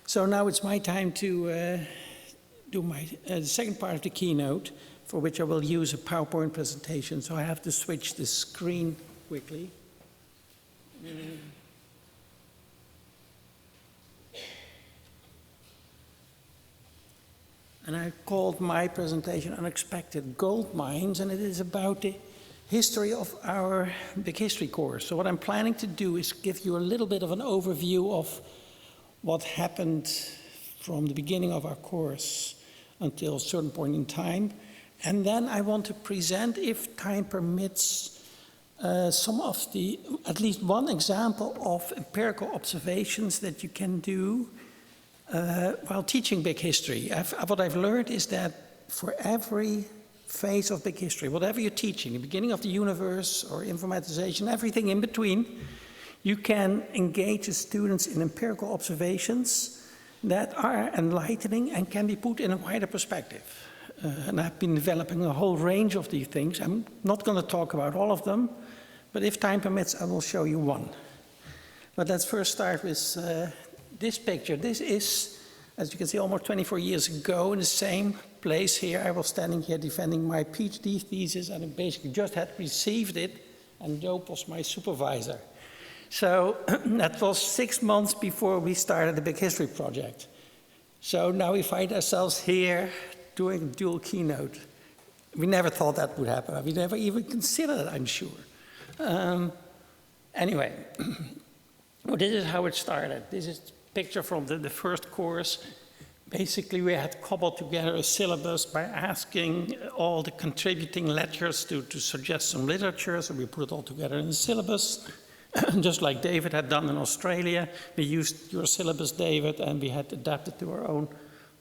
So now it's my time to do my second part of the keynote, for which I will use a PowerPoint presentation. So I have to switch the screen quickly. And I called my presentation Unexpected Gold Mines, and it is about the history of our Big History course. So what I'm planning to do is give you a little bit of an overview of what happened from the beginning of our course until a certain point in time. And then I want to present, if time permits, some of the, at least one example of empirical observations that you can do while teaching Big History. What I've learned is that for every phase of Big History, whatever you're teaching, the beginning of the universe or informatization, everything in between, you can engage the students in empirical observations that are enlightening and can be put in a wider perspective. And I've been developing a whole range of these things. I'm not going to talk about all of them, but if time permits, I will show you one. But let's first start with this picture. This is, as you can see, almost 24 years ago in the same place here. I was standing here defending my PhD thesis, and I basically just had received it, and Joop was my supervisor. So that was 6 months before we started the Big History project. So now we find ourselves here doing a dual keynote. We never thought that would happen. We never even considered it, I'm sure. Anyway, well, this is how it started. This is a picture from the first course. Basically, we had cobbled together a syllabus by asking all the contributing lecturers to suggest some literature, so we put it all together in the syllabus. Just like David had done in Australia, we used your syllabus, David, and we had adapted to our own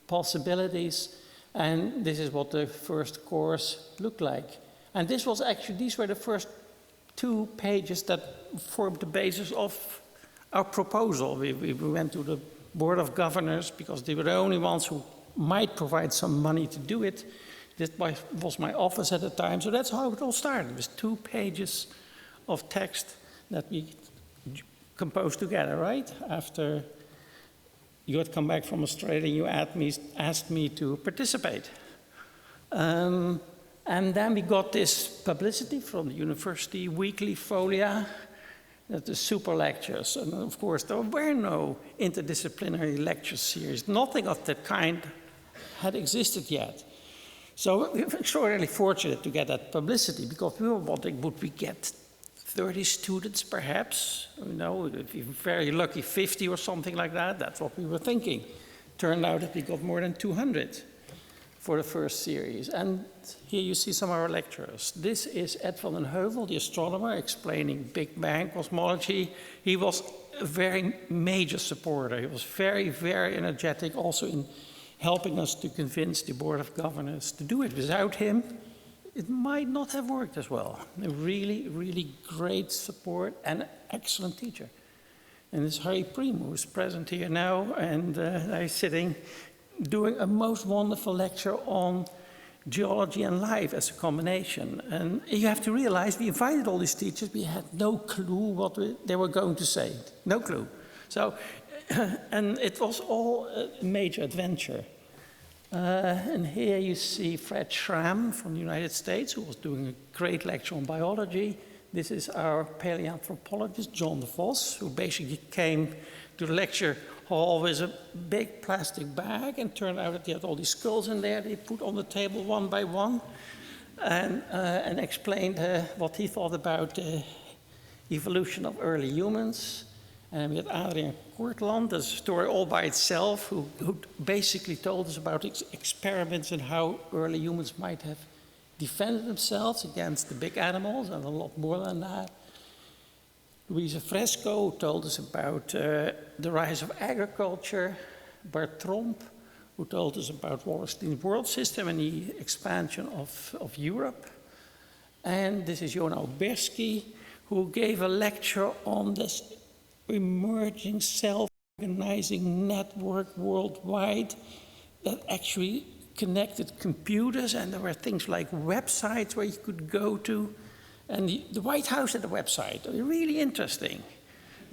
possibilities. And this is what the first course looked like. And this was actually, these were the first 2 pages that formed the basis of our proposal. We went to the Board of Governors because they were the only ones who might provide some money to do it. This was my office at the time, so that's how it all started, with 2 pages of text that we composed together, right? After you had come back from Australia, you asked me to participate. And then we got this publicity from the university weekly folia, that the super lectures. And of course, there were no interdisciplinary lecture series. Nothing of that kind had existed yet. So we were extraordinarily fortunate to get that publicity, because we were wondering, would we get 30 students perhaps? You know, if you're very lucky, 50 or something like that. That's what we were thinking. Turned out that we got more than 200 for the first series. And here you see some of our lecturers. This is Ed van den Heuvel, the astronomer, explaining Big Bang cosmology. He was a very major supporter. He was very, very energetic also in helping us to convince the Board of Governors to do it. Without him, it might not have worked as well. A really, really great support and an excellent teacher. And it's Harry Priem, who's present here now, and I'm sitting doing a most wonderful lecture on geology and life as a combination. And you have to realize, we invited all these teachers, we had no clue what they were going to say. No clue. So, and it was all a major adventure. And here you see Fred Schramm from the United States, who was doing a great lecture on biology. This is our paleoanthropologist, John de Vos, who basically came to the lecture hall with a big plastic bag, and turned out that he had all these skulls in there they put on the table one by one, and explained what he thought about the evolution of early humans. And we had Adriaan Kortland, that's a story all by itself, who basically told us about experiments and how early humans might have defended themselves against the big animals, and a lot more than that. Louise Fresco told us about the rise of agriculture. Bart Tromp, who told us about Wallerstein's world system and the expansion of Europe. And this is Jona Oberski, who gave a lecture on this emerging self-organizing network worldwide that actually connected computers, and there were things like websites where you could go to. And the White House had a website, really interesting.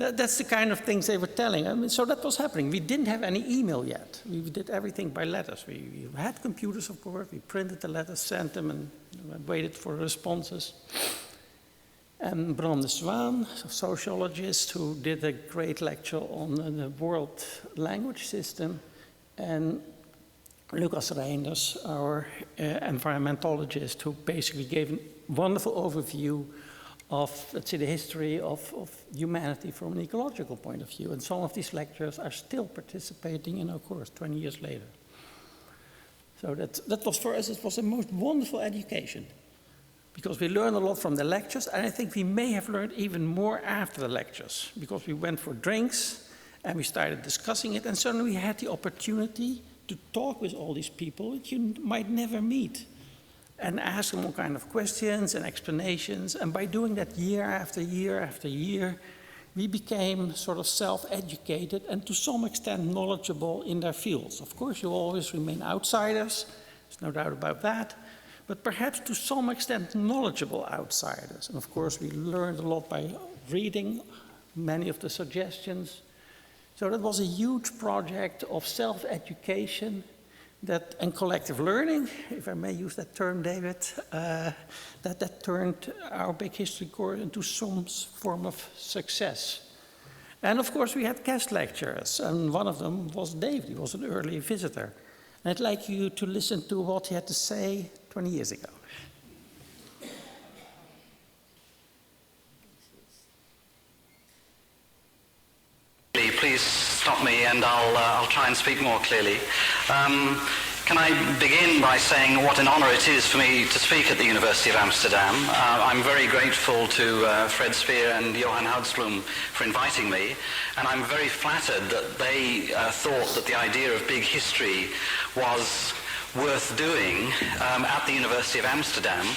That's the kind of things they were telling. I mean, so that was happening. We didn't have any email yet. We did everything by letters. We had computers, of course. We printed the letters, sent them, and waited for responses. And Bram de Zwaan, a sociologist who did a great lecture on the world language system, and Lucas Reinders, our environmentologist, who basically gave a wonderful overview of, let's say, the history of humanity from an ecological point of view. And some of these lecturers are still participating in our course 20 years later. So that was, for us, it was the most wonderful education, because we learned a lot from the lectures, and I think we may have learned even more after the lectures, because we went for drinks and we started discussing it, and suddenly we had the opportunity to talk with all these people that you might never meet, and ask them all kind of questions and explanations. And by doing that year after year after year, we became sort of self-educated and to some extent knowledgeable in their fields. Of course, you always remain outsiders, there's no doubt about that, but perhaps to some extent knowledgeable outsiders. And of course, we learned a lot by reading many of the suggestions. So that was a huge project of self-education and collective learning, if I may use that term, David, that turned our big history course into some form of success. And of course, we had guest lecturers, and one of them was David. He was an early visitor. And I'd like you to listen to what he had to say 20 years ago. Please stop me and I'll try and speak more clearly. Can I begin by saying what an honor it is for me to speak at the University of Amsterdam. I'm very grateful to Fred Spier and Johan Houdsblom for inviting me, and I'm very flattered that they thought that the idea of big history was worth doing at the University of Amsterdam.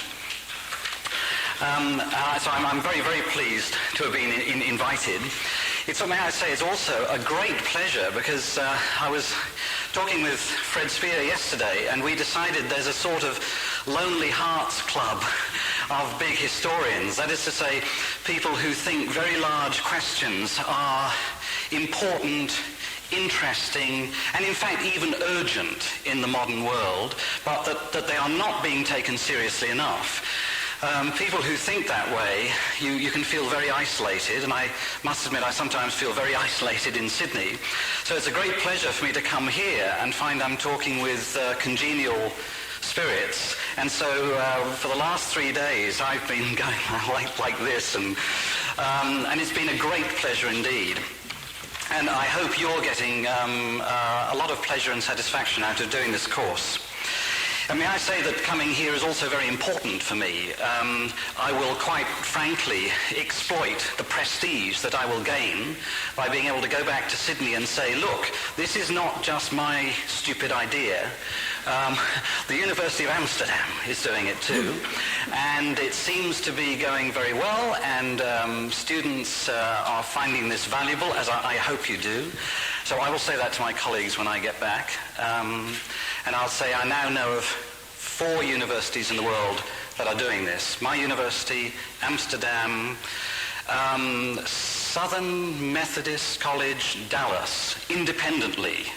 So I'm very, very pleased to have been invited. May I say, it's also a great pleasure, because I was talking with Fred Spier yesterday, and we decided there's a sort of lonely hearts club of big historians. That is to say, people who think very large questions are important, interesting, and in fact even urgent in the modern world, but that they are not being taken seriously enough. People who think that way, you can feel very isolated, and I must admit I sometimes feel very isolated in Sydney. So it's a great pleasure for me to come here and find I'm talking with congenial spirits. And so for the last 3 days I've been going like this, and it's been a great pleasure indeed. And I hope you're getting a lot of pleasure and satisfaction out of doing this course. And may I say that coming here is also very important for me. I will quite frankly exploit the prestige that I will gain by being able to go back to Sydney and say, look, this is not just my stupid idea. The University of Amsterdam is doing it too, and it seems to be going very well, and students are finding this valuable, as I hope you do. So I will say that to my colleagues when I get back. And I'll say I now know of 4 universities in the world that are doing this. My university, Amsterdam, Southern Methodist College, Dallas, independently,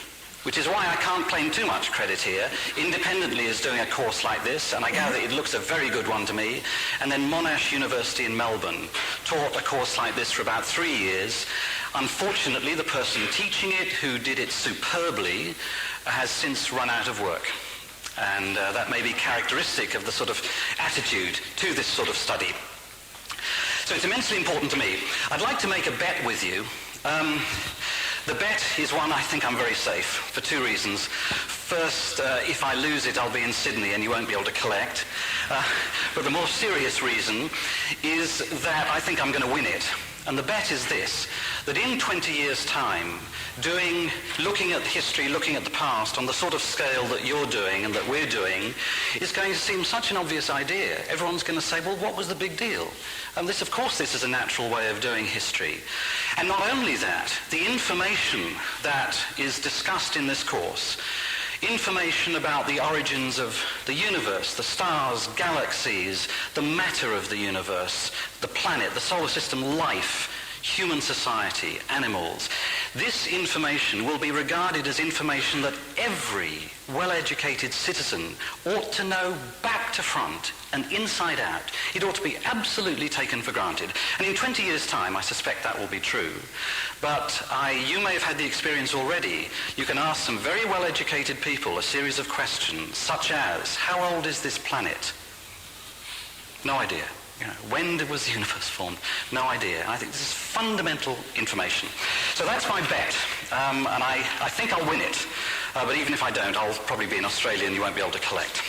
which is why I can't claim too much credit here. Independently is doing a course like this, and I gather it looks a very good one to me. And then Monash University in Melbourne taught a course like this for about 3 years. Unfortunately, the person teaching it, who did it superbly, has since run out of work. And that may be characteristic of the sort of attitude to this sort of study. So it's immensely important to me. I'd like to make a bet with you. The bet is one I think I'm very safe, for 2 reasons. First, if I lose it, I'll be in Sydney and you won't be able to collect. But the more serious reason is that I think I'm going to win it. And the bet is this, that in 20 years' time, looking at history, looking at the past on the sort of scale that you're doing and that we're doing, is going to seem such an obvious idea. Everyone's going to say, well, what was the big deal? And this, of course, this is a natural way of doing history. And not only that, the information that is discussed in this course, information about the origins of the universe, the stars, galaxies, the matter of the universe, the planet, the solar system, life, human society, animals. This information will be regarded as information that every well-educated citizen ought to know back to front and inside out. It ought to be absolutely taken for granted. And in 20 years' time, I suspect that will be true. But you may have had the experience already. You can ask some very well-educated people a series of questions, such as, how old is this planet? No idea. You know, when was the universe formed? No idea. I think this is fundamental information. So that's my bet, and I think I'll win it. But even if I don't, I'll probably be in Australia and you won't be able to collect.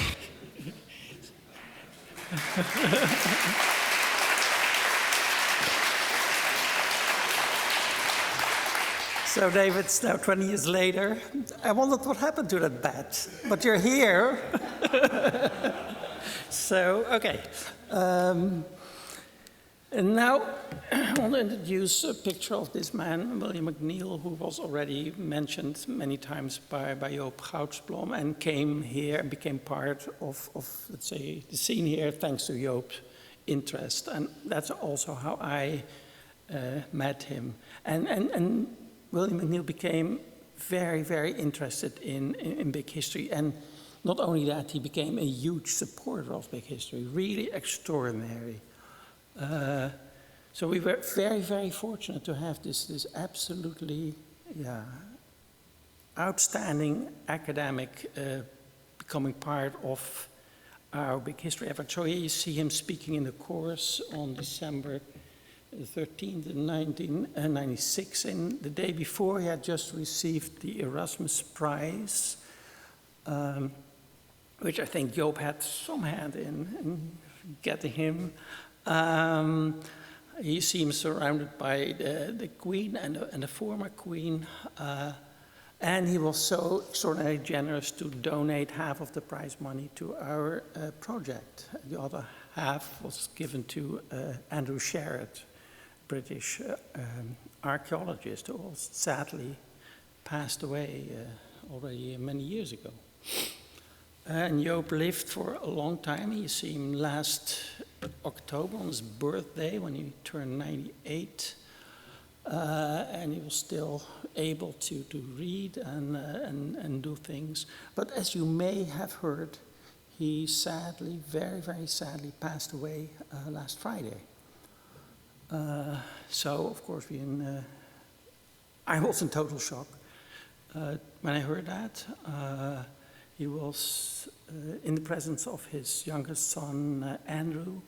So David, it's now 20 years later. I wondered what happened to that bet, but you're here. So, okay. And now I want to introduce a picture of this man, William McNeill, who was already mentioned many times by Joop Goudsblom and came here and became part of, let's say, the scene here thanks to Joop's interest. And that's also how I met him. And William McNeill became very, very interested in big history. And not only that, he became a huge supporter of big history, really extraordinary. So we were very, very fortunate to have this absolutely outstanding academic becoming part of our big history effort. So here you see him speaking in the course on December 13th, 1996, and the day before he had just received the Erasmus Prize, which I think Joop had some hand in getting him. You see him surrounded by the Queen and the former Queen, and he was so extraordinarily generous to donate half of the prize money to our project. The other half was given to Andrew Sherratt, British archaeologist, who sadly passed away already many years ago. And Joop lived for a long time. You see him last October on his birthday when he turned 98. And he was still able to read and do things. But as you may have heard, he sadly, very, very sadly passed away last Friday. So, of course, I was in total shock when I heard that. He was in the presence of his youngest son, Andrew.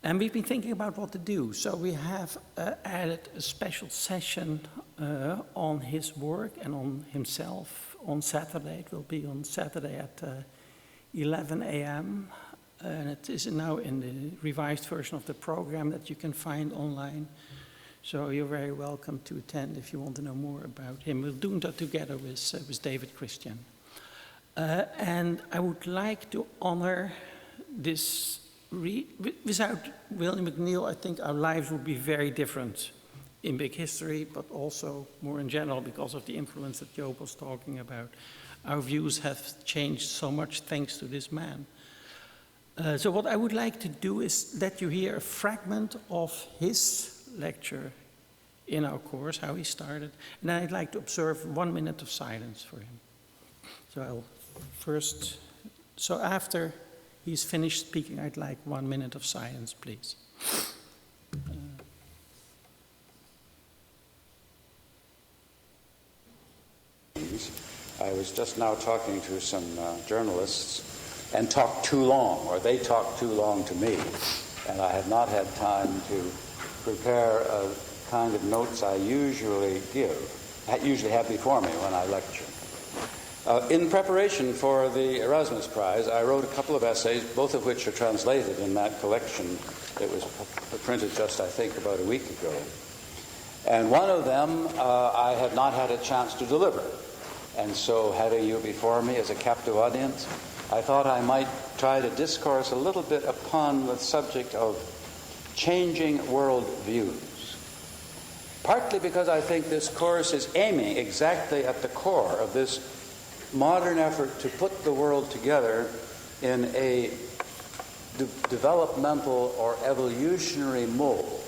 And we've been thinking about what to do. So we have added a special session on his work and on himself on Saturday. It will be on Saturday at 11 a.m. And it is now in the revised version of the program that you can find online. So you're very welcome to attend if you want to know more about him. We're doing that together with David Christian. And I would like to honor this. Without William McNeill, I think our lives would be very different in big history, but also more in general because of the influence that Joop was talking about. Our views have changed so much thanks to this man. So what I would like to do is let you hear a fragment of his lecture in our course, how he started, and then I'd like to observe 1 minute of silence for him. So I'll first, so after he's finished speaking, I'd like 1 minute of silence, please. I was just now talking to some journalists and talked too long, or they talked too long to me, and I had not had time to prepare a kind of notes I usually have before me when I lecture. In preparation for the Erasmus Prize, I wrote a couple of essays, both of which are translated in that collection that was printed just, I think, about a week ago. And one of them I had not had a chance to deliver. And so having you before me as a captive audience, I thought I might try to discourse a little bit upon the subject of changing world views. Partly because I think this course is aiming exactly at the core of this modern effort to put the world together in a developmental or evolutionary mold.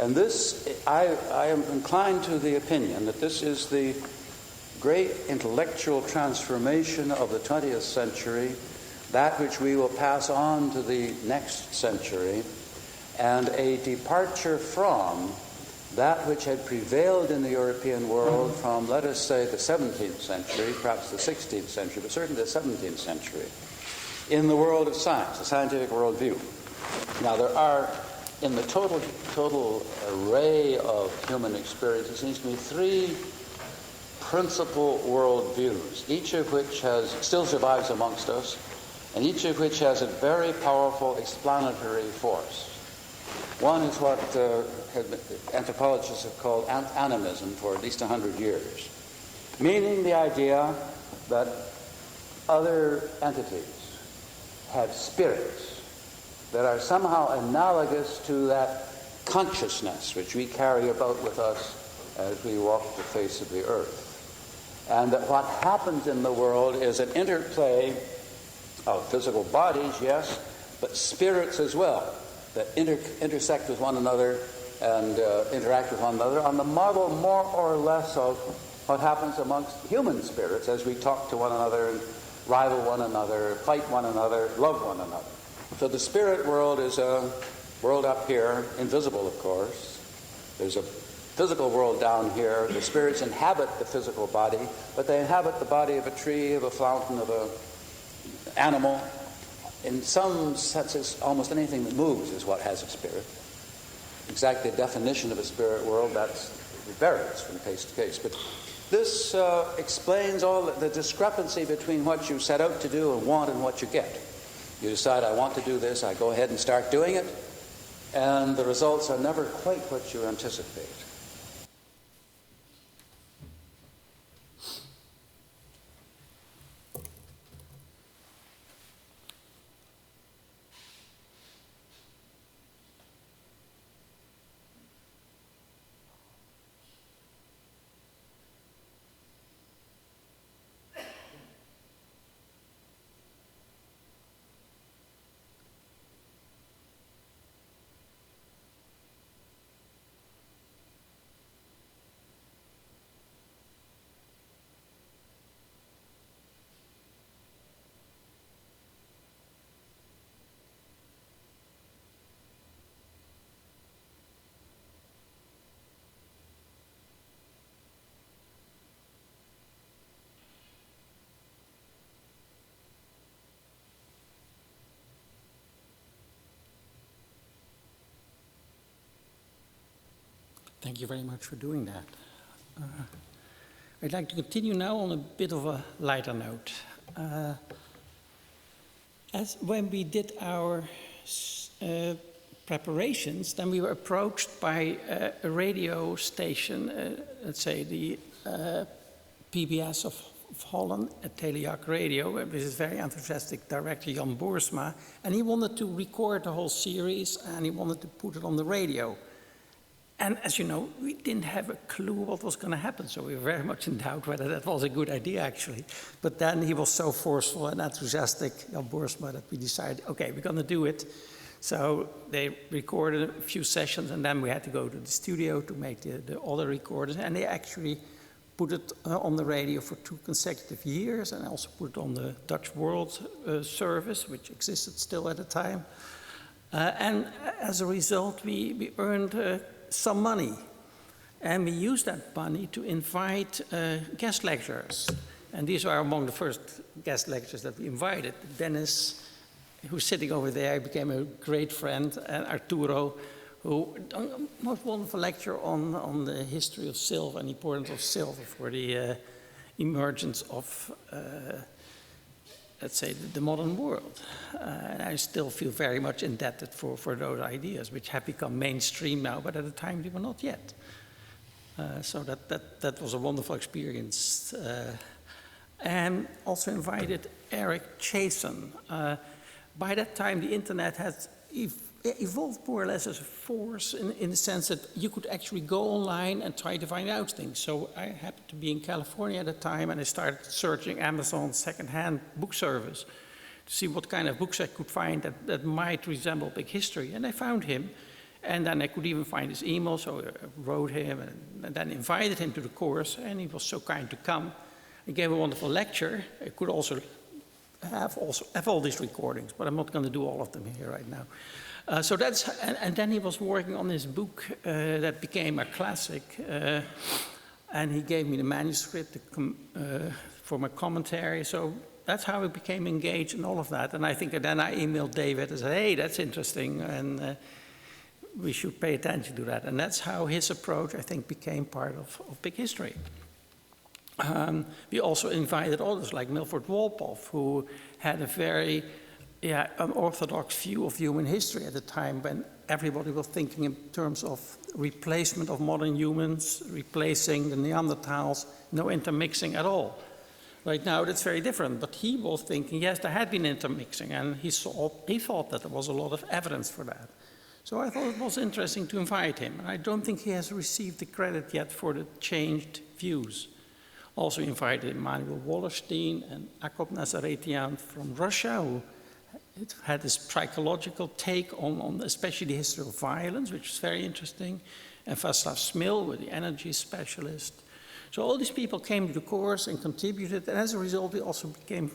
And this, I am inclined to the opinion that this is the great intellectual transformation of the 20th century, that which we will pass on to the next century, and a departure from that which had prevailed in the European world from, let us say, the 17th century, perhaps the 16th century, but certainly the 17th century, in the world of science, the scientific worldview. Now, there are, in the total array of human experience, it seems to me, three principal worldviews, each of which still survives amongst us, and each of which has a very powerful explanatory force. One is what anthropologists have called animism for at least 100 years, meaning the idea that other entities have spirits that are somehow analogous to that consciousness which we carry about with us as we walk the face of the earth. And that what happens in the world is an interplay of physical bodies, yes, but spirits as well, that intersect with one another and interact with one another on the model more or less of what happens amongst human spirits as we talk to one another and rival one another, fight one another, love one another. So the spirit world is a world up here, invisible of course. There's a physical world down here. The spirits inhabit the physical body, but they inhabit the body of a tree, of a fountain, of an animal. In some senses, almost anything that moves is what has a spirit. Exactly the definition of a spirit world, it varies from case to case. But this explains all the discrepancy between what you set out to do and want and what you get. You decide, I want to do this, I go ahead and start doing it, and the results are never quite what you anticipate. Thank you very much for doing that. I'd like to continue now on a bit of a lighter note. As when we did our preparations, then we were approached by a radio station, let's say the PBS of Holland, a Telejac Radio, with his very enthusiastic director Jan Boersma, and he wanted to record the whole series and he wanted to put it on the radio. And as you know, we didn't have a clue what was going to happen, so we were very much in doubt whether that was a good idea, actually. But then he was so forceful and enthusiastic, Jan Boersma, that we decided, okay, we're going to do it. So they recorded a few sessions, and then we had to go to the studio to make the other recordings, and they actually put it on the radio for 2 consecutive years, and also put it on the Dutch World Service, which existed still at the time. And as a result, we earned some money, and we used that money to invite guest lecturers, and these are among the first guest lecturers that we invited. Dennis, who's sitting over there, became a great friend, and Arturo, who most wonderful lecture on the history of silver and the importance of silver for the emergence of let's say, the modern world. And I still feel very much indebted for those ideas, which have become mainstream now, but at the time they were not yet. So that was a wonderful experience. And also invited Eric Chasen. By that time, the internet had evolved more or less as a force in the sense that you could actually go online and try to find out things. So I happened to be in California at the time, and I started searching Amazon secondhand book service to see what kind of books I could find that might resemble big history. And I found him, And then I could even find his email, so I wrote him and then invited him to the course, and he was so kind to come. He gave a wonderful lecture. I could also have all these recordings, but I'm not going to do all of them here right now. So that's, and then he was working on his book that became a classic, and he gave me the manuscript for my commentary. So that's how I became engaged in all of that. And I think then I emailed David and said, hey, that's interesting, and we should pay attention to that. And that's how his approach, I think, became part of big history. We also invited others like Milford Wolpoff, who had a very unorthodox view of human history at the time when everybody was thinking in terms of replacement of modern humans, replacing the Neanderthals, no intermixing at all. Right now that's very different, but he was thinking, yes, there had been intermixing, and he thought that there was a lot of evidence for that. So I thought it was interesting to invite him, and I don't think he has received the credit yet for the changed views. Also invited Emanuel Wallerstein and Akop Nazaretian from Russia, who had this psychological take on especially the history of violence, which is very interesting, and Václav Smil, with the energy specialist. So all these people came to the course and contributed, and as a result we also became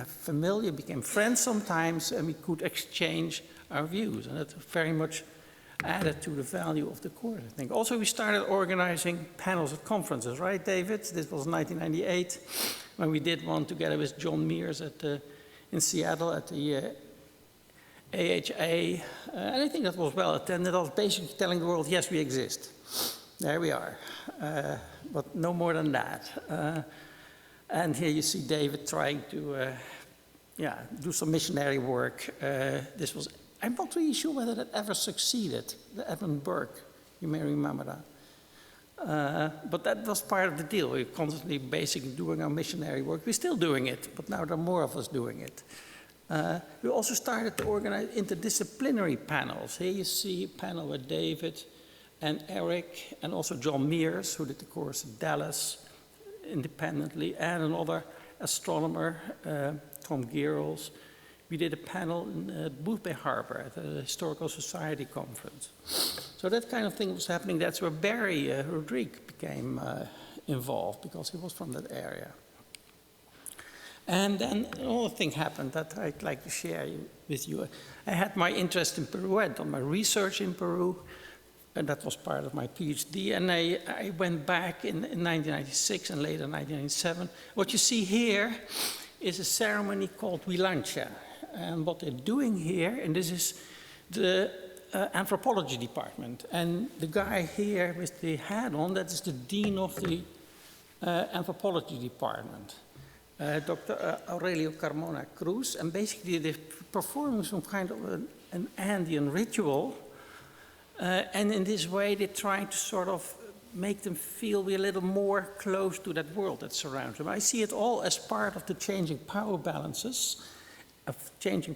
familiar, became friends sometimes, and we could exchange our views, and that very much added to the value of the course, I think. Also, we started organizing panels at conferences, right, David? This was 1998, when we did one together with John Mears in Seattle at the IBHA, and I think that was well attended. I was basically telling the world, yes, we exist. There we are, but no more than that. And here you see David trying to do some missionary work. I'm not really sure whether that ever succeeded, the Edmund Burke, you may remember that. But that was part of the deal. We're constantly basically doing our missionary work. We're still doing it, but now there are more of us doing it. We also started to organize interdisciplinary panels. Here you see a panel with David and Eric, and also John Mears, who did the course in Dallas independently, and another astronomer, Tom Gearles. We did a panel in Boothbay Harbor at the Historical Society conference. So that kind of thing was happening. That's where Barry Rodriguez became involved, because he was from that area. And then another thing happened that I'd like to share with you. I had my interest in Peru. I'd done my research in Peru, and that was part of my PhD. And I went back in 1996 and later 1997. What you see here is a ceremony called Wilancha. And what they're doing here, and this is the anthropology department. And the guy here with the hat on, that is the dean of the anthropology department, Dr. Aurelio Carmona Cruz. And basically they're performing some kind of an Andean ritual. And in this way, they're trying to sort of make them feel we're a little more close to that world that surrounds them. I see it all as part of the changing power balances, of changing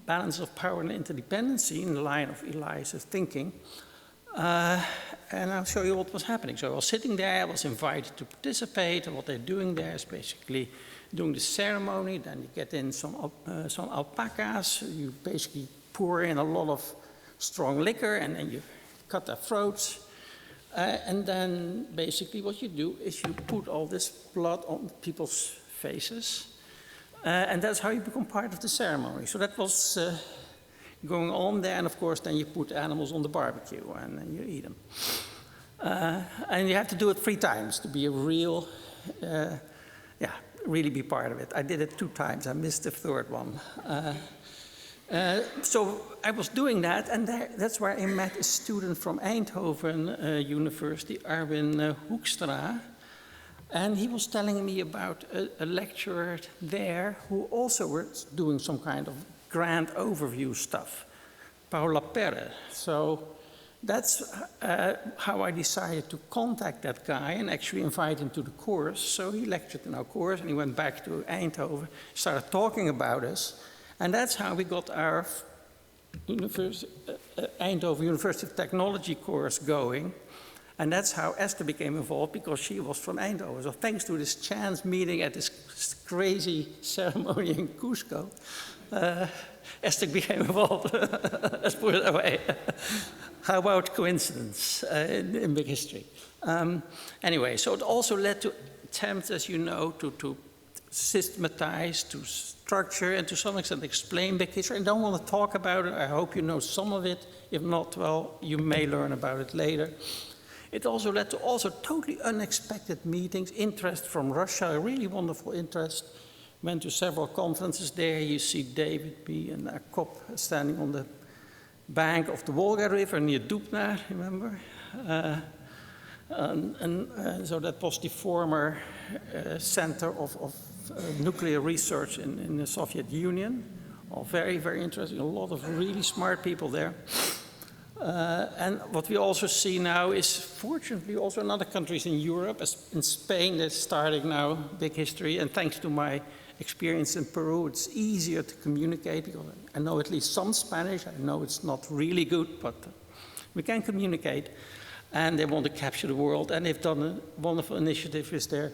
balance of power and interdependency in the line of Elias's thinking. And I'll show you what was happening. So I was sitting there, I was invited to participate, and what they're doing there is basically doing the ceremony. Then you get in some alpacas, you basically pour in a lot of strong liquor, and then you cut their throats. And then basically what you do is you put all this blood on people's faces, and that's how you become part of the ceremony. So that was going on there, and of course then you put animals on the barbecue and then you eat them. And you have to do it 3 times to be a real, really be part of it. I did it 2 times, I missed the 3rd one. So I was doing that, and that's where I met a student from Eindhoven University, Arwin Hoekstra, and he was telling me about a lecturer there who also was doing some kind of grand overview stuff, Paula Perre. So that's how I decided to contact that guy and actually invite him to the course. So he lectured in our course, and he went back to Eindhoven, started talking about us. And that's how we got our Eindhoven University of Technology course going. And that's how Esther became involved, because she was from Eindhoven. So thanks to this chance meeting at this crazy ceremony in Cusco, Estek became involved. Let's put it that way. How about coincidence in big history? Anyway, so it also led to attempts, as you know, to systematize, to structure, and to some extent explain big history. I don't want to talk about it. I hope you know some of it. If not, well, you may learn about it later. It also led to totally unexpected meetings, interest from Russia, a really wonderful interest. Went to several conferences there. You see David B. and Akop standing on the bank of the Volga River near Dubna, remember? So that was the former center of nuclear research in the Soviet Union. All very, very interesting. A lot of really smart people there. And what we also see now is, fortunately, also in other countries in Europe, as in Spain, they're starting now big history. And thanks to my experience in Peru, it's easier to communicate because I know at least some Spanish. I know it's not really good, but we can communicate. And they want to capture the world. And they've done a wonderful initiative with their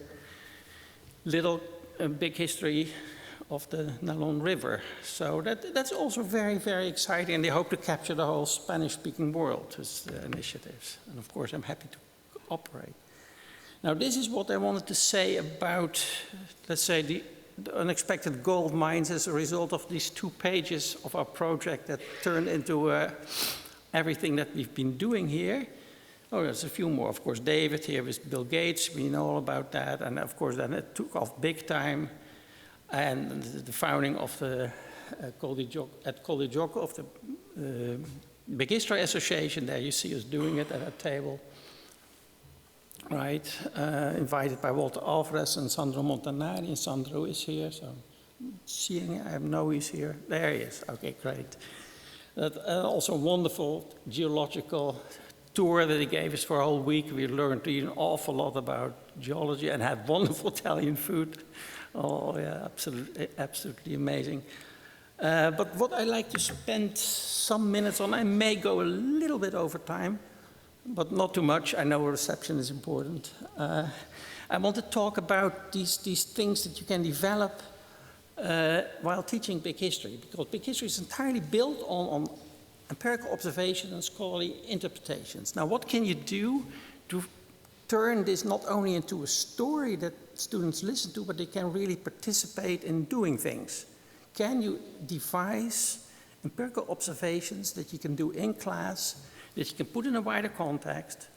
little big history of the Nalón River. So that's also very, very exciting. And they hope to capture the whole Spanish-speaking world with the initiatives. And of course, I'm happy to cooperate. Now, this is what I wanted to say about, let's say, the unexpected gold mines as a result of these 2 pages of our project that turned into everything that we've been doing here. Oh, there's a few more. Of course, David here with Bill Gates, we know all about that. And of course, then it took off big time. And the founding of the Koldijok of the Big History Association, there you see us doing it at a table. Right, invited by Walter Alvarez and Sandro Montanari, and Sandro is here, so seeing, I know he's here. There he is, okay, great. Also a wonderful geological tour that he gave us for a whole week. We learned an awful lot about geology and had wonderful Italian food. Oh yeah, absolutely amazing. But what I like to spend some minutes on, I may go a little bit over time, but not too much. I know reception is important. I want to talk about these things that you can develop while teaching big history, because big history is entirely built on empirical observation and scholarly interpretations. Now, what can you do to turn this not only into a story that students listen to, but they can really participate in doing things? Can you devise empirical observations that you can do in class, that you can put in a wider context,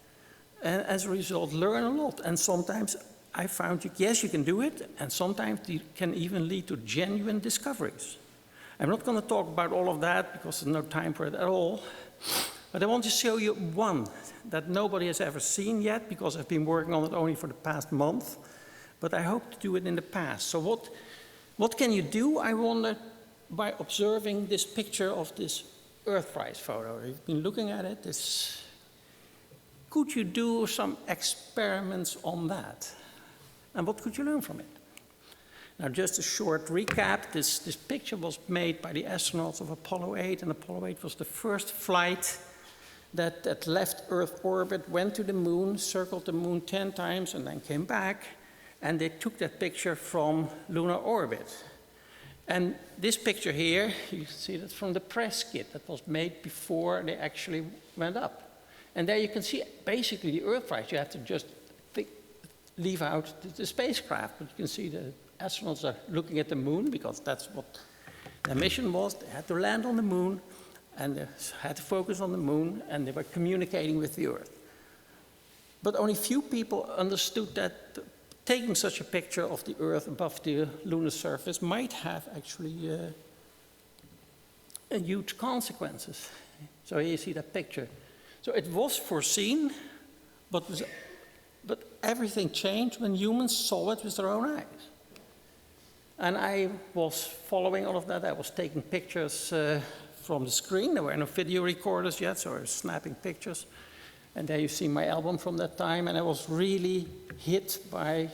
and as a result learn a lot? And sometimes I found, yes, you can do it, and sometimes it can even lead to genuine discoveries. I'm not going to talk about all of that because there's no time for it at all, but I want to show you one that nobody has ever seen yet, because I've been working on it only for the past month, but I hope to do it in the past. So what can you do, I wonder, by observing this picture of this Earthrise photo? You've been looking at it. Could you do some experiments on that? And what could you learn from it? Now, just a short recap. This picture was made by the astronauts of Apollo 8, and Apollo 8 was the first flight that left Earth orbit, went to the moon, circled the moon 10 times, and then came back. And they took that picture from lunar orbit. And this picture here, you see that's from the press kit that was made before they actually went up. And there you can see basically the Earthrise. You have to just leave out the spacecraft, but you can see the astronauts are looking at the moon because that's what their mission was. They had to land on the moon, and they had to focus on the moon, and they were communicating with the Earth. But only few people understood that taking such a picture of the Earth above the lunar surface might have actually huge consequences. So here you see that picture. So it was foreseen, but everything changed when humans saw it with their own eyes. And I was following all of that. I was taking pictures from the screen. There were no video recorders yet, so I was snapping pictures. And there you see my album from that time. And I was really hit by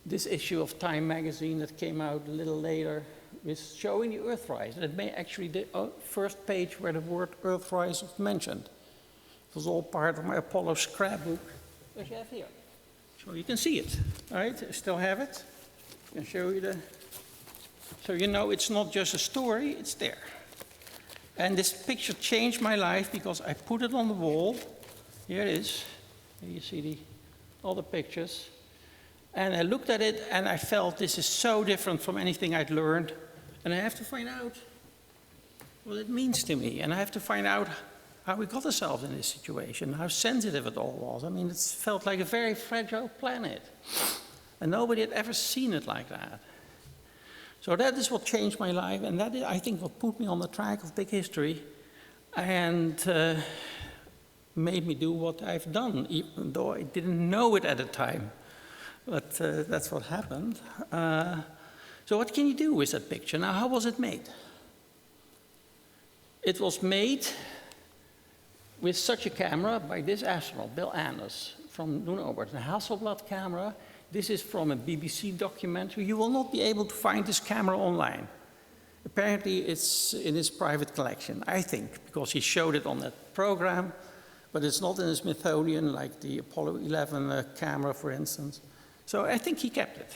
this issue of Time magazine that came out a little later with showing the Earthrise. And it made actually the first page where the word Earthrise was mentioned. It was all part of my Apollo scrapbook, which you have here. So you can see it, right? I still have it. I can show you so you know it's not just a story, it's there. And this picture changed my life because I put it on the wall. Here it is. Here you see all the pictures. And I looked at it and I felt this is so different from anything I'd learned. And I have to find out what it means to me. And I have to find out how we got ourselves in this situation, how sensitive it all was. I mean, it felt like a very fragile planet. And nobody had ever seen it like that. So that is what changed my life, and that is, I think, what put me on the track of big history and made me do what I've done, even though I didn't know it at the time. But that's what happened. So what can you do with that picture? Now, how was it made? It was made with such a camera by this astronaut, Bill Anders, from Lunar Orbit, a Hasselblad camera. This is from a BBC documentary. You will not be able to find this camera online. Apparently, it's in his private collection, I think, because he showed it on that program, but it's not in the Smithsonian like the Apollo 11 camera, for instance. So I think he kept it.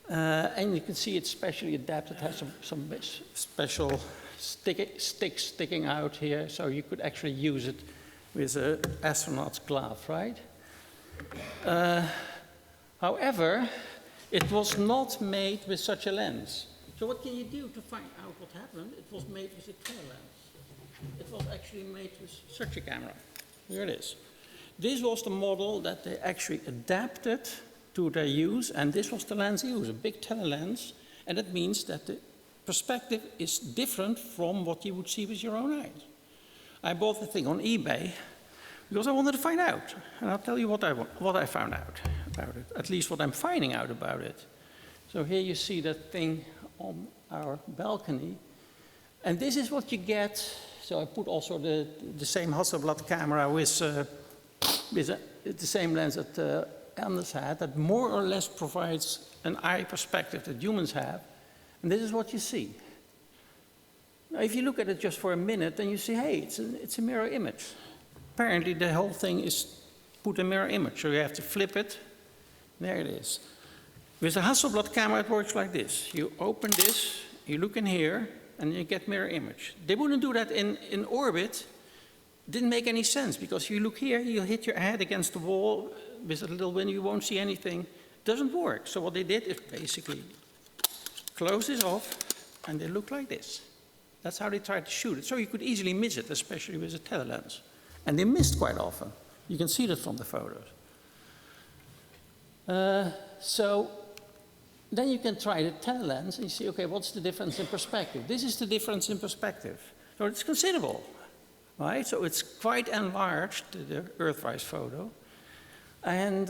And you can see it's specially adapted, it has some special sticks sticking out here, so you could actually use it with an astronaut's glove, right? However, it was not made with such a lens. So what can you do to find out what happened? It was made with a telelens. It was actually made with such a camera. Here it is. This was the model that they actually adapted to their use, and this was the lens used, a big telelens, and that means that the perspective is different from what you would see with your own eyes. I bought the thing on eBay because I wanted to find out, and I'll tell you what I found out about it, at least what I'm finding out about it. So here you see that thing on our balcony, and this is what you get. So I put also the same Hasselblad camera with the same lens that Anders had, that more or less provides an eye perspective that humans have, and this is what you see. Now, if you look at it just for a minute, then you see, hey, it's a mirror image. Apparently, the whole thing is put a mirror image, so you have to flip it. There it is. With a Hasselblad camera, it works like this. You open this, you look in here, and you get mirror image. They wouldn't do that in orbit. Didn't make any sense, because you look here, you hit your head against the wall with a little window, you won't see anything. Doesn't work. So what they did is basically close this off, and they look like this. That's how they tried to shoot it. So you could easily miss it, especially with a telelens. And they missed quite often. You can see that from the photos. So then you can try the telelens and you see, okay, what's the difference in perspective? This is the difference in perspective. So it's considerable, right? So it's quite enlarged, the Earthrise photo. And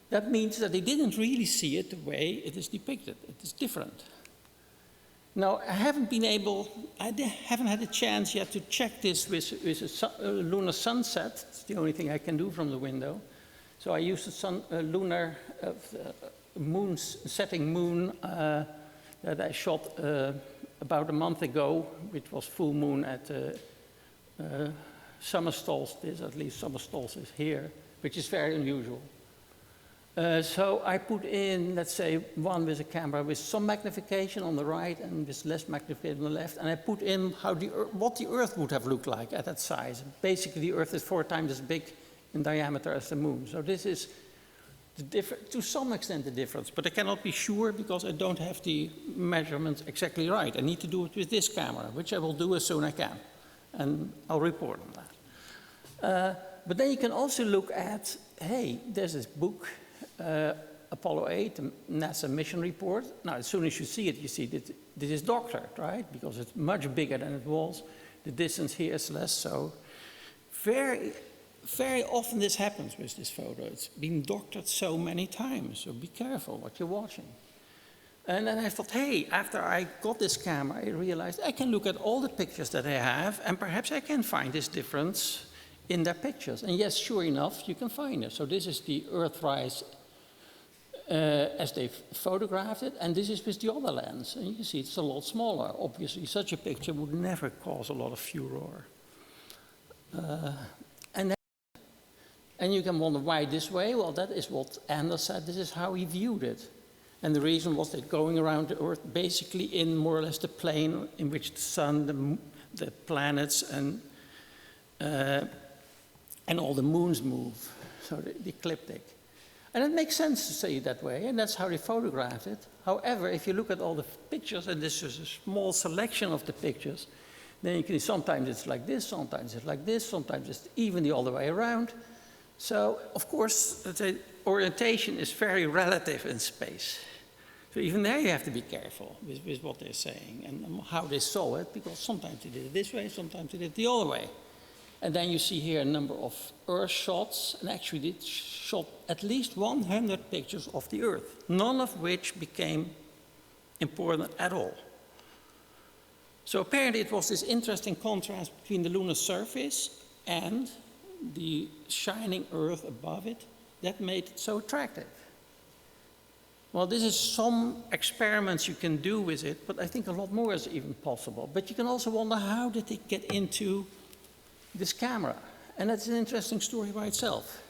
that means that they didn't really see it the way it is depicted. It is different. Now, I haven't had a chance yet to check this with a lunar sunset. It's the only thing I can do from the window. So I used a lunar setting moon that I shot about a month ago, which was full moon at summer solstice, at least summer solstice here, which is very unusual. So I put in, let's say, one with a camera with some magnification on the right and with less magnification on the left, and I put in what the Earth would have looked like at that size. Basically, the Earth is 4 times as big in diameter as the Moon. So this is, to some extent, the difference, but I cannot be sure because I don't have the measurements exactly right. I need to do it with this camera, which I will do as soon as I can, and I'll report on that. But then you can also look at, hey, there's this book, Apollo 8, the NASA mission report. Now, as soon as you see it, you see that this is doctored, right? Because it's much bigger than it was. The distance here is less so. Very, very often this happens with this photo. It's been doctored so many times, so be careful what you're watching. And then I thought, hey, after I got this camera, I realized I can look at all the pictures that I have, and perhaps I can find this difference in their pictures. And yes, sure enough, you can find it. So this is the Earthrise as they photographed it, and this is with the other lens. And you can see it's a lot smaller. Obviously, such a picture would never cause a lot of furor. And you can wonder why this way. Well, that is what Anders said. This is how he viewed it. And the reason was that going around the Earth basically in more or less the plane in which the sun, the planets, and all the moons move, so the ecliptic. And it makes sense to say it that way, and that's how they photographed it. However, if you look at all the pictures, and this is a small selection of the pictures, then you can see sometimes it's like this, sometimes it's like this, sometimes it's even the other way around. So, of course, let's say orientation is very relative in space. So even there you have to be careful with what they're saying and how they saw it, because sometimes they did it this way, sometimes they did it the other way. And then you see here a number of Earth shots, and actually they shot at least 100 pictures of the Earth, none of which became important at all. So apparently it was this interesting contrast between the lunar surface and the shining Earth above it that made it so attractive. Well, this is some experiments you can do with it, but I think a lot more is even possible. But you can also wonder, how did they get into this camera? And that's an interesting story by itself.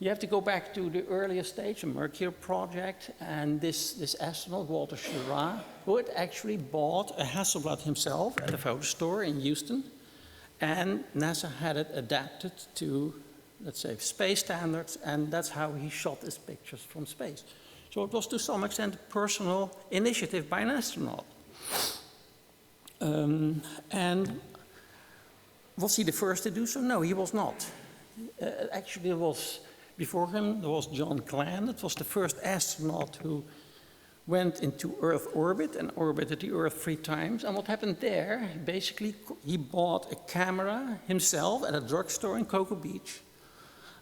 You have to go back to the earlier stage, the Mercury project, and this astronaut, Walter Schirra, who had actually bought a Hasselblad himself at a photo store in Houston, and NASA had it adapted to, let's say, space standards, and that's how he shot his pictures from space. So it was to some extent a personal initiative by an astronaut. And was he the first to do so? No, he was not. Actually, it was before him, there was John Glenn. It was the first astronaut who went into Earth orbit and orbited the Earth 3 times. And what happened there, basically, he bought a camera himself at a drugstore in Cocoa Beach.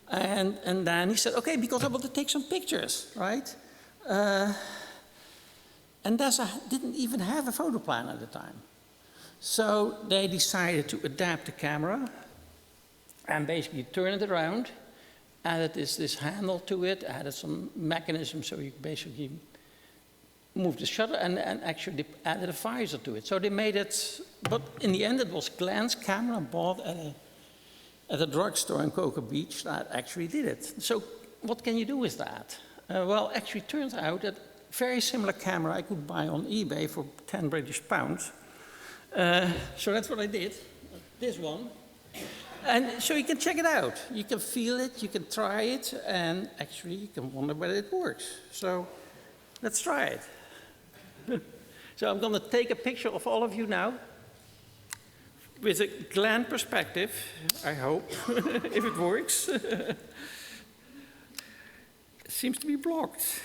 And then he said, okay, because I want to take some pictures, right? And NASA didn't even have a photo plan at the time. So they decided to adapt the camera and basically turn it around, added this handle to it, added some mechanism so you basically move the shutter, and actually they added a visor to it. So they made it, but in the end it was Glenn's camera bought at a drugstore in Cocoa Beach that actually did it. So what can you do with that? Well, actually it turns out that very similar camera I could buy on eBay for 10 British pounds. So that's what I did, this one. And so you can check it out. You can feel it, you can try it, and actually you can wonder whether it works. So let's try it. So I'm going to take a picture of all of you now with a Glenn perspective, I hope, if it works. It seems to be blocked.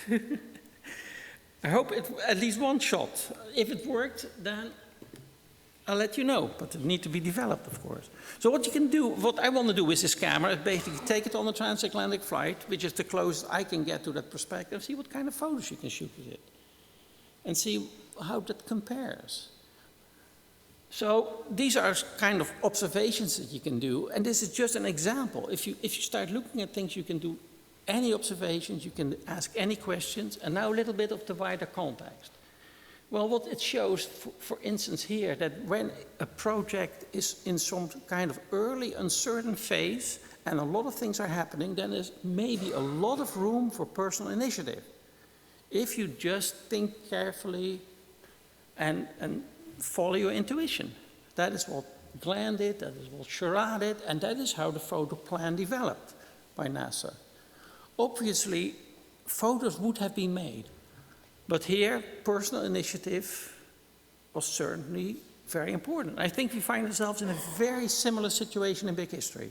I hope at least one shot. If it worked, then I'll let you know, but it needs to be developed, of course. So what you can do, what I want to do with this camera is basically take it on a transatlantic flight, which is the closest I can get to that perspective, see what kind of photos you can shoot with it, and see how that compares. So these are kind of observations that you can do, and this is just an example. If you start looking at things, you can do any observations, you can ask any questions, and now a little bit of the wider context. Well, what it shows, for instance here, that when a project is in some kind of early uncertain phase and a lot of things are happening, then there's maybe a lot of room for personal initiative. If you just think carefully and follow your intuition. That is what Glenn did, that is what Schirra did, and that is how the photo plan developed by NASA. Obviously, photos would have been made. But here, personal initiative was certainly very important. I think we find ourselves in a very similar situation in big history.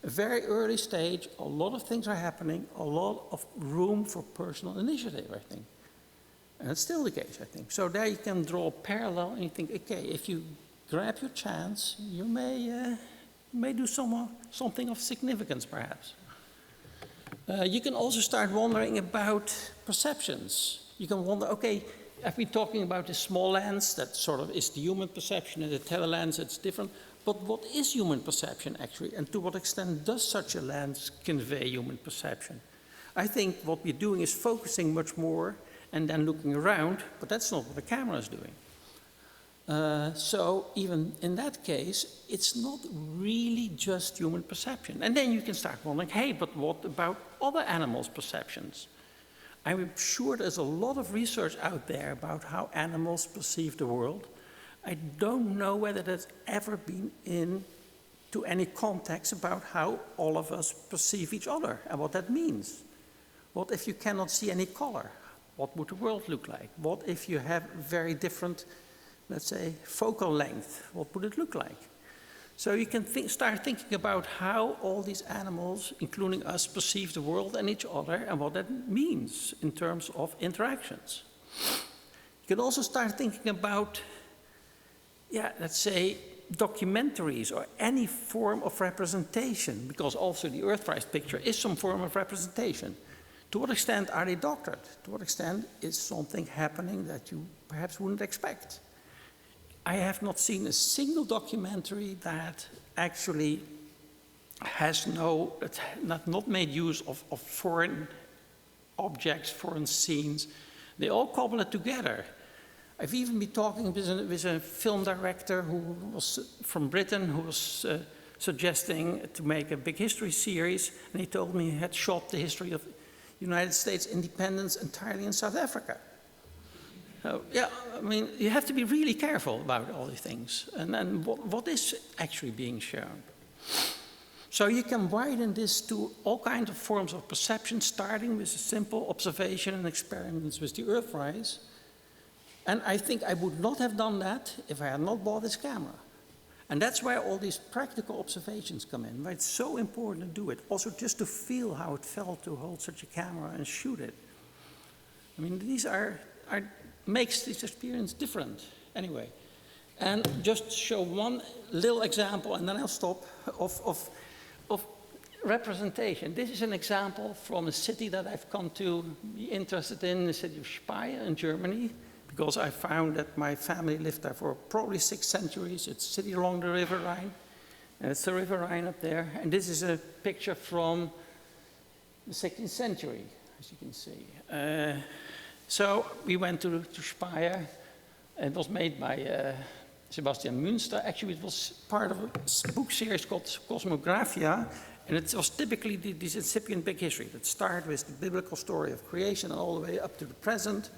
A very early stage, a lot of things are happening, a lot of room for personal initiative, I think. And it's still the case, I think. So there you can draw a parallel and you think, okay, if you grab your chance, you may do something of significance, perhaps. You can also start wondering about perceptions. You can wonder, okay, I've been talking about this small lens that sort of is the human perception, and the telelens, it's different. But what is human perception, actually? And to what extent does such a lens convey human perception? I think what we're doing is focusing much more and then looking around, but that's not what the camera is doing. So even in that case, it's not really just human perception. And then you can start wondering, hey, but what about other animals' perceptions? I'm sure there's a lot of research out there about how animals perceive the world. I don't know whether there's ever been into any context about how all of us perceive each other and what that means. What if you cannot see any color? What would the world look like? What if you have very different, let's say, focal length? What would it look like? So you can start thinking about how all these animals, including us, perceive the world and each other and what that means in terms of interactions. You can also start thinking about, let's say, documentaries or any form of representation, because also the Earthrise picture is some form of representation. To what extent are they doctored? To what extent is something happening that you perhaps wouldn't expect? I have not seen a single documentary that actually has not made use of foreign objects, foreign scenes. They all cobble it together. I've even been talking with a film director who was from Britain, who was suggesting to make a big history series, and he told me he had shot the history of United States independence entirely in South Africa. So, I mean, you have to be really careful about all these things. And then what is actually being shown? So you can widen this to all kinds of forms of perception, starting with a simple observation and experiments with the Earthrise. And I think I would not have done that if I had not bought this camera. And that's where all these practical observations come in, why it's so important to do it. Also just to feel how it felt to hold such a camera and shoot it. I mean, these makes this experience different, anyway. And just show one little example, and then I'll stop, of representation. This is an example from a city that I've come to be interested in, the city of Spier in Germany, because I found that my family lived there for probably 6 centuries. It's a city along the River Rhine, and it's the River Rhine up there. And this is a picture from the 16th century, as you can see. So we went to Spier. It was made by Sebastian Münster. Actually, it was part of a book series called Cosmographia, and it was typically this incipient big history that started with the biblical story of creation and all the way up to the present,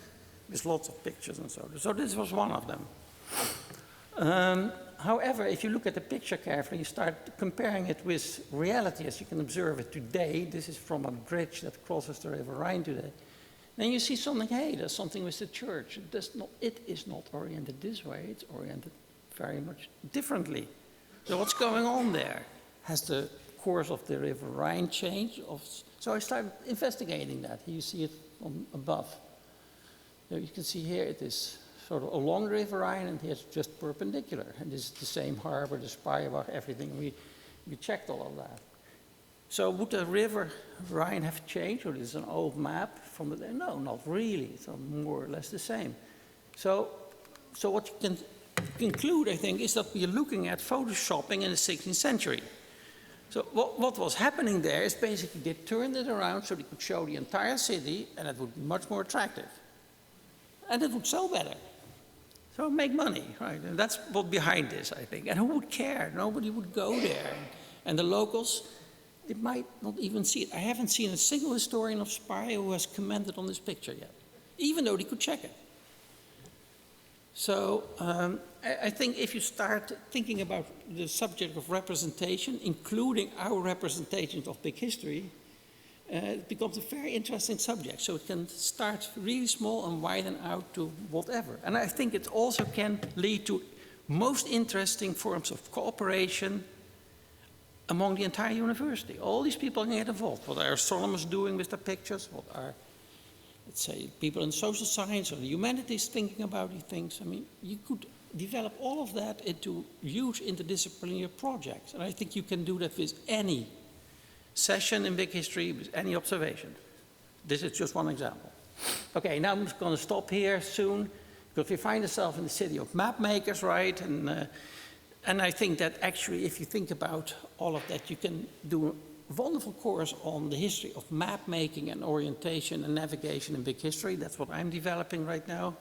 with lots of pictures and so on. So this was one of them. However, if you look at the picture carefully, you start comparing it with reality as you can observe it today. This is from a bridge that crosses the River Rhine today. Then you see something, hey, there's something with the church. It is not oriented this way, it's oriented very much differently. So what's going on there? Has the course of the River Rhine changed? So I started investigating that. Here you see it from above. So you can see here it is sort of along the River Rhine, and here's just perpendicular. And this is the same harbor, the Spierbach, everything. We checked all of that. So would the River Rhine have changed, or is it an old map from the? No, not really. It's more or less the same. So what you can conclude, I think, is that we're looking at photoshopping in the 16th century. So what was happening there is basically they turned it around so they could show the entire city, and it would be much more attractive. And it would sell better. So make money, right? And that's what behind this, I think. And who would care? Nobody would go there. And the locals, they might not even see it. I haven't seen a single historian of Spier who has commented on this picture yet, even though they could check it. So I think if you start thinking about the subject of representation, including our representations of big history, it becomes a very interesting subject. So it can start really small and widen out to whatever. And I think it also can lead to most interesting forms of cooperation among the entire university. All these people can get involved. What are astronomers doing with their pictures? What are, let's say, people in social science or the humanities thinking about these things? I mean, you could develop all of that into huge interdisciplinary projects. And I think you can do that with any session in big history, with any observation. This is just one example. Okay, now I'm just going to stop here soon, because we find ourselves in the city of map makers, right? And I think that actually, if you think about all of that, you can do a wonderful course on the history of map making and orientation and navigation in big history. That's what I'm developing right now.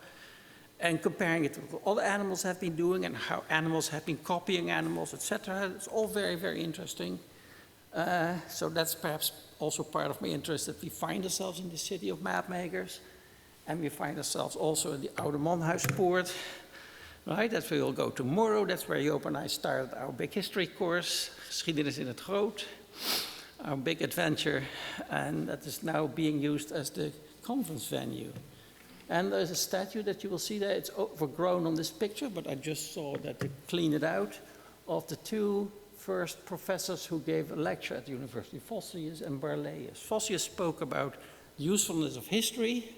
And comparing it to what other animals have been doing and how animals have been copying animals, etc. It's all very, very interesting. So that's perhaps also part of my interest that we find ourselves in the city of map makers, and we find ourselves also in the Oude Manhuispoort, right? That we will go tomorrow. That's where Joop and I started our big history course, Geschiedenis in het Groot, our big adventure, and that is now being used as the conference venue. And there's a statue that you will see there. It's overgrown on this picture, but I just saw that they clean it out, of the two first professors who gave a lecture at the university, Vossius and Barlaeus. Vossius spoke about usefulness of history,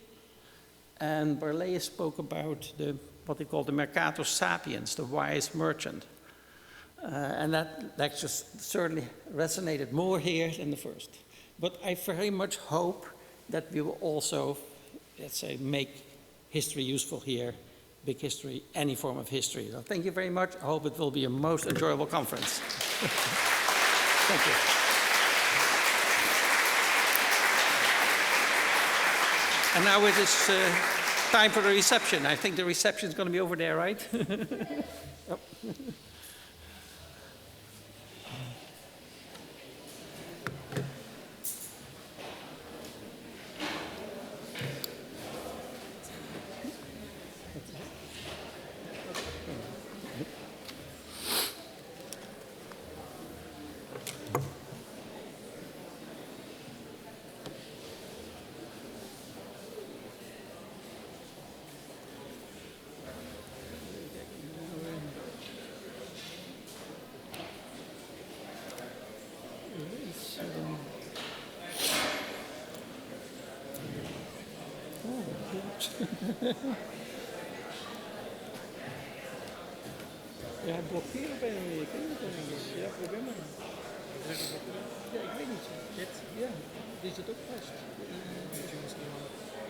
and Barlaeus spoke about what they call the Mercator Sapiens, the wise merchant. And that lecture certainly resonated more here than the first. But I very much hope that we will also, let's say, make history useful here, big history, any form of history. So thank you very much. I hope it will be a most enjoyable conference. Thank you. And now it is time for the reception. I think the reception is going to be over there, right? Oh. Ja, blokkeren bij een week, hè? Ja, probeer maar. Ja, ik weet niet. Ja, die zit ook vast.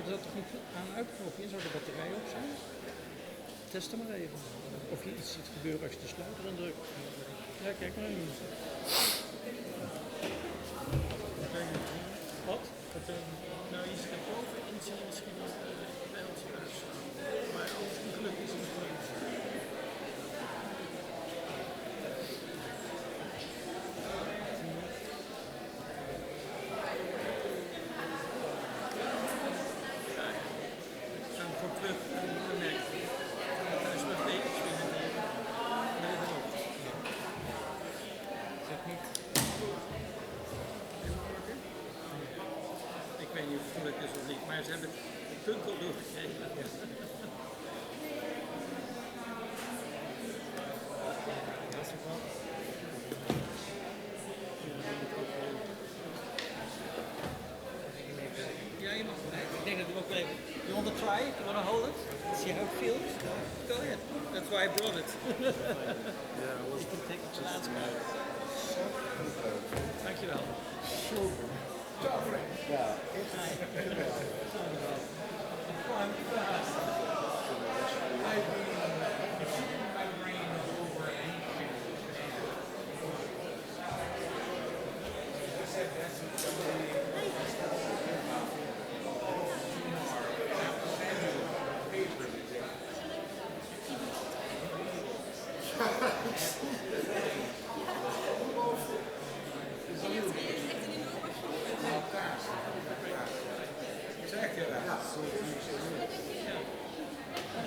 Dat is toch niet aan uitknopje? Zou de batterij op zijn? Test maar even. Of je iets ziet gebeuren als je de sluiter indrukt. Ja, kijk maar even. Wat? Nou, je zit erboven in zie je misschien wel een pijltje uitstaan. Maar als het gelukt is het niet. Maar ze hebben het punt al doorgegeven. Ja, je mag blijven. Ik denk dat we ook even. You want to try? You want to hold it? See how it feels? Go ahead. That's why I brought it. Yeah, you can take it to landscape. Dankjewel. Ja.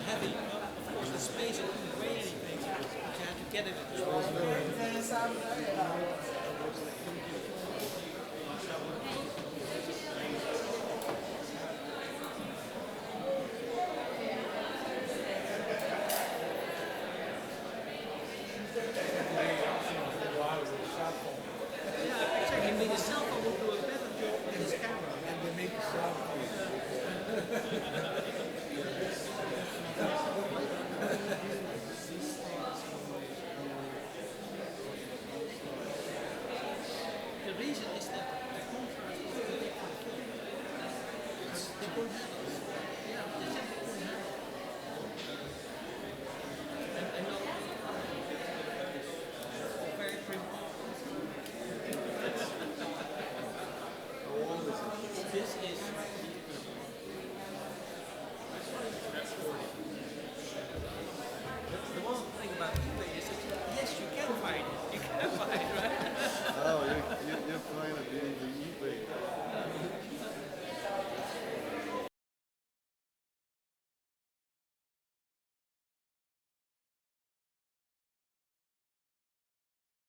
Heavy, of course, the space it couldn't weigh anything, but you had to get it. The reason is that the contrast is very they don't have